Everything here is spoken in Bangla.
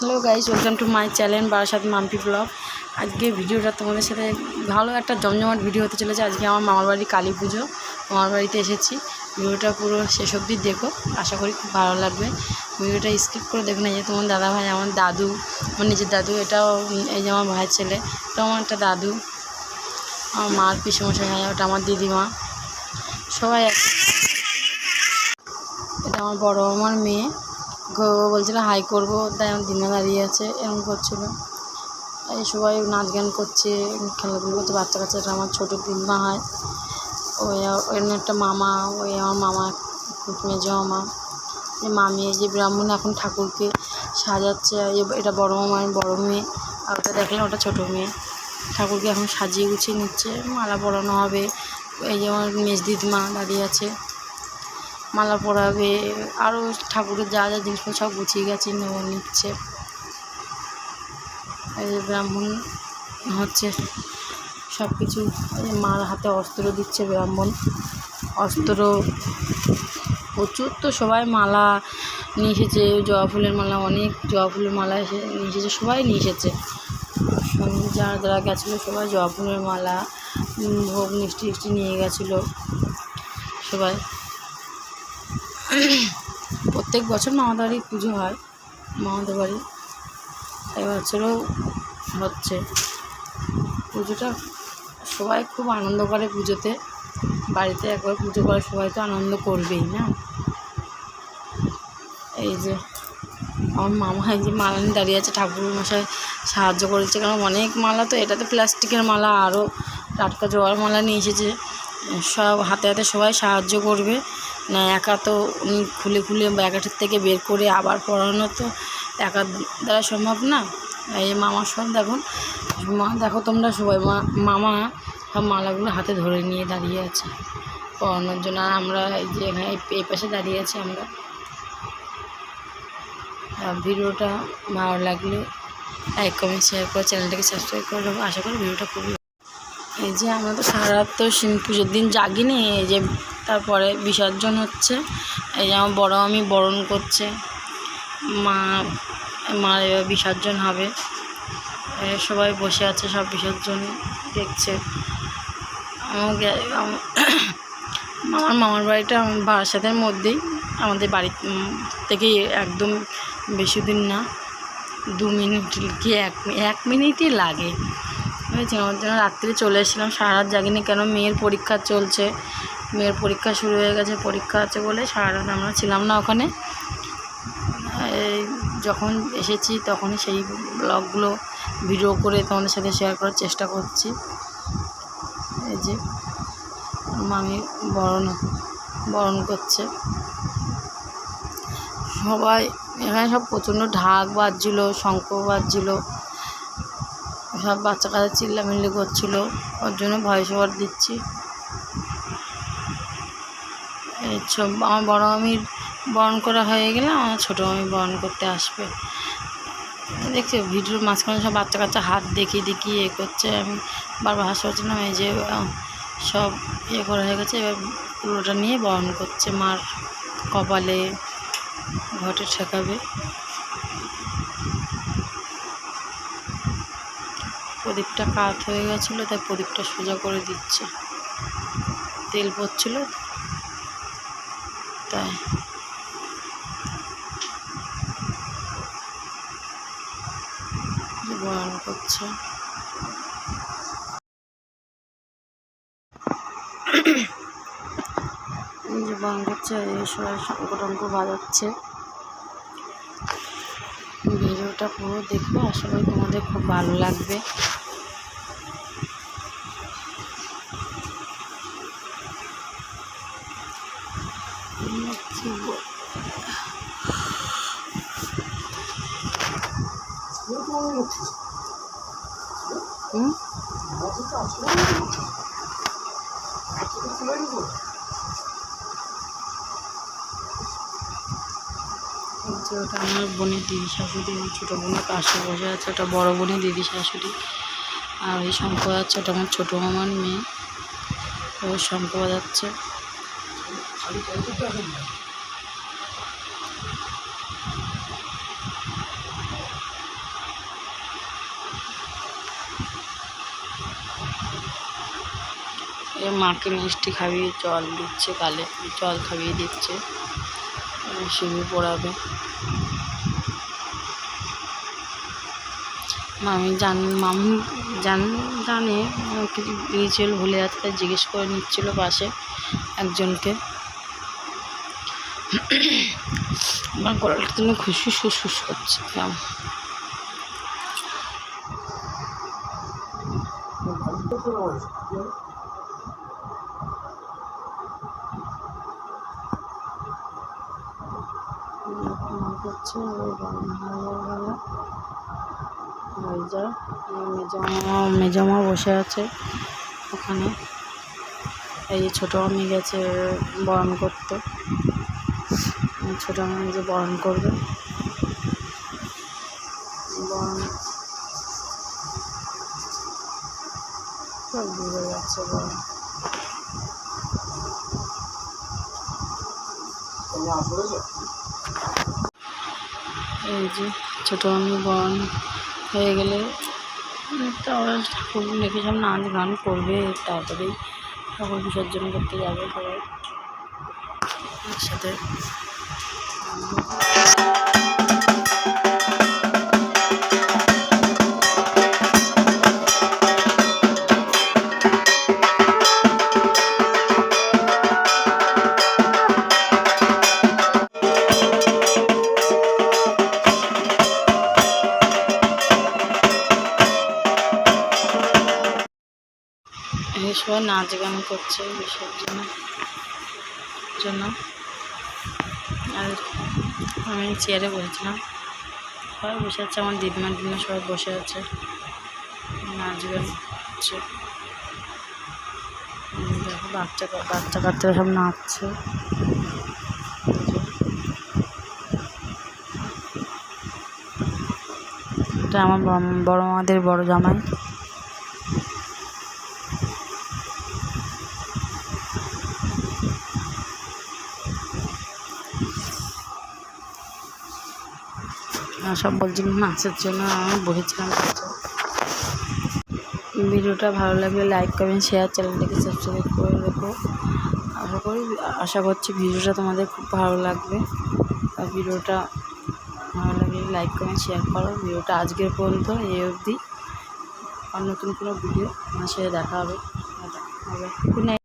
Hello guys, welcome to my channel Barasat Mampi blog. আজকে ভিডিওটা তোমাদের সাথে ভালো একটা জমজমাট ভিডিও হতে চলেছে। আজকে আমার মামার বাড়ি কালী পুজো, মামার বাড়িতে এসেছি। ভিডিওটা পুরো শেষ অবধি দেখো, আশা করি খুব ভালো লাগবে। ভিডিওটা স্কিপ করে দেখো না। যে তোমার দাদা ভাই, আমার দাদু, আমার নিজের দাদু, এটাও এই যে আমার ভাইয়ের ছেলে, এটাও আমার একটা দাদু, আমার মার পিসমশাই হয়, ওটা আমার দিদিমা, সবাই। এটা আমার বড় আমার মেয়ে, বলছিল হাই করবো, তাই আমার দিনে দাঁড়িয়ে আছে, এরকম করছিল। এই সবাই নাচ গান করছে, খেলাধুলো করছে, বাচ্চা কাচ্চাটা। আমার ছোটো দিদিমা হয়, ওই একটা মামা, ওই আমার মামা মেজো মামা, এই মামি। এই যে ব্রাহ্মণ এখন ঠাকুরকে সাজাচ্ছে, এটা বড় মামার বড় মেয়ে, আর ওটা দেখলাম ওটা ছোটো মেয়ে। ঠাকুরকে এখন সাজিয়ে গুছিয়ে নিচ্ছে, মালা পরানো হবে। এই যে আমার মেজ দিদিমা দাঁড়িয়ে আছে, মালা পরাবে, আরও ঠাকুরের যা যা জিনিসপত্র সব গুছিয়ে গেছে, নিচ্ছে। এই যে ব্রাহ্মণ হচ্ছে সব কিছু। মার হাতে অস্ত্র দিচ্ছে ব্রাহ্মণ, অস্ত্র প্রচুর। তো সবাই মালা নিয়ে এসেছে, জবা ফুলের মালা, অনেক জবা ফুলের মালা নিয়ে এসেছে, সবাই নিয়ে এসেছে। যারা যারা গেছিলো সবাই জবা ফুলের মালা, ভোগ মিষ্টি মিষ্টি নিয়ে গেছিলো সবাই। প্রত্যেক বছর মামাদের বাড়ি পুজো হয়, মামাদের বাড়ি এবছরও হচ্ছে পুজোটা। সবাই খুব আনন্দ করে পুজোতে, বাড়িতে একবার পুজো করে সবাই তো আনন্দ করবেই না। এই যে আমার মামা, এই যে মালা নিয়ে দাঁড়িয়ে আছে, ঠাকুর মশাই সাহায্য করেছে, কারণ অনেক মালা তো, এটা তো প্লাস্টিকের মালা, আরও টাটকা জোয়ার মালা নিয়ে এসেছে। সব হাতে হাতে সবাই সাহায্য করবে না, একা তো উনি খুলে খুলে ব্যাগেটের থেকে বের করে আবার পরানো তো একা দ্বারা সম্ভব না। এই মামার সব দেখো তোমরা সবাই, মামা সব মালাগুলো হাতে ধরে নিয়ে দাঁড়িয়ে আছে পরানোর জন্য। আর আমরা এই যে এখানে এই পাশে দাঁড়িয়ে আছি আমরা। ভিডিওটা ভালো লাগলে লাইক কমেন্ট শেয়ার করে চ্যানেলটাকে সাবস্ক্রাইব করে দেবো। আশা করি ভিডিওটা খুবই। এই যে আমরা তো সারা রাত তো পুজোর দিন জাগিনি। এই যে তারপরে বিসর্জন হচ্ছে, এই যে আমার বড় আমি বরণ করছে, মার এবার বিসর্জন হবে। সবাই বসে আছে, সব বিসর্জন দেখছে। আমার মামার বাড়িটা আমার বারাসাতের মধ্যেই, আমাদের বাড়ি থেকে একদম বেশি দিন না, 2 মিনিট কি 1 মিনিটই লাগে। বুঝেছি, আমার জন্য রাত্রে চলে এসেছিলাম, সারা রাত জাগিনি, কেন মেয়ের পরীক্ষা চলছে, মেয়ের পরীক্ষা শুরু হয়ে গেছে, পরীক্ষা আছে বলে সারা রাত আমরা ছিলাম না ওখানে। যখন এসেছি তখনই সেই ব্লগগুলো ভিডিও করে তোমাদের সাথে শেয়ার করার চেষ্টা করছি। এই যে মামি বরণ করছে, সবাই এখানে সব প্রচণ্ড ঢাক বাজছিল, শঙ্খ বাজছিল, সব বাচ্চা কাচ্চা চিল্লামিল্লি করছিল, ওর জন্য ভয়েস ওভার দিচ্ছি। এই আমার বড় মামির বরণ করা হয়ে গেলে আমার ছোটো মামি বরণ করতে আসবে। দেখছি ভিডিওর মাঝখানে সব বাচ্চা কাচ্চা হাত দেখিয়ে করছে, আমি বারবার হাসতে পারছিলাম। এই যে সব করা হয়ে গেছে, এবার পুরোটা নিয়ে বরণ করছে, মার কপালে ঘটে ঠেকাবে। প্রদীপটা কাত হয়ে গেছিলো, তাই প্রদীপটা সোজা করে দিচ্ছে, তেল পড়ছিল তাই। বরণ করছে, এই যে বরণ করছে, এই সবাই শঙ্খ টঙ্ক বাজাচ্ছে। ভিডিওটা পুরো দেখবে, আশা করি তোমাদের খুব ভালো লাগবে। ওটা আমার বোনের দিদি শাশুড়ি, আমার ছোটো বোনের পাশে বসে আছে, ওটা বড় বোনের দিদি শাশুড়ি। আর ওই শঙ্খ বাজাচ্ছে, ওটা আমার ছোটো মামার মেয়ে, ও শঙ্খ বাজাচ্ছে। মাকে মিষ্টি খাইয়ে জল দিচ্ছে, গালে জল খাইয়ে দিচ্ছে, সিঁদুর পরাবে। মামি জানে কিছু রিচুয়াল ভুলে যাচ্ছে, তাই জিজ্ঞেস করে নিচ্ছিল পাশে একজনকে। আমার গলাটা তুমি খুশফুস ফুসফুস করছে কেমন। মেজমা বসে আছে ওখানে। এই যে ছোটো মামি গেছে বরণ করতে, ছোটো মামি যে বরণ করবে, বরণ সব দূরে যাচ্ছে বরণ। এই যে ছোটো মামি বরণ হয়ে গেলে তারপরে ঠাকুর লেগে সব নাচ গান করবে, তাড়াতাড়ি ঠাকুর বিসর্জন করতে যাবে সবাই একসাথে। সবাই নাচ গান করছে বিসর্জনের জন্য। আর আমি চেয়ারে বসেছিলাম, সবাই বসে আছে, আমার দিদিমা সবাই বসে আছে, নাচ গান করছে। দেখো বাচ্চা কাচ্চারা সব নাচছে। এটা আমার বড় মাদের বড় জামাই। সব বলছিল নাচের জন্য, আমি বসেছিলাম। ভিডিওটা ভালো লাগলে লাইক কমেন্ট শেয়ার, চ্যানেলটাকে সাবস্ক্রাইব করে রেখো। আশা করছি ভিডিওটা তোমাদের খুব ভালো লাগবে। আর ভিডিওটা ভালো লাগলে লাইক কমেন্ট শেয়ার করো। ভিডিওটা আজকের পর্যন্ত এই অবধি। আর নতুন কোনো ভিডিও আমার সাথে দেখা হবে। Good night.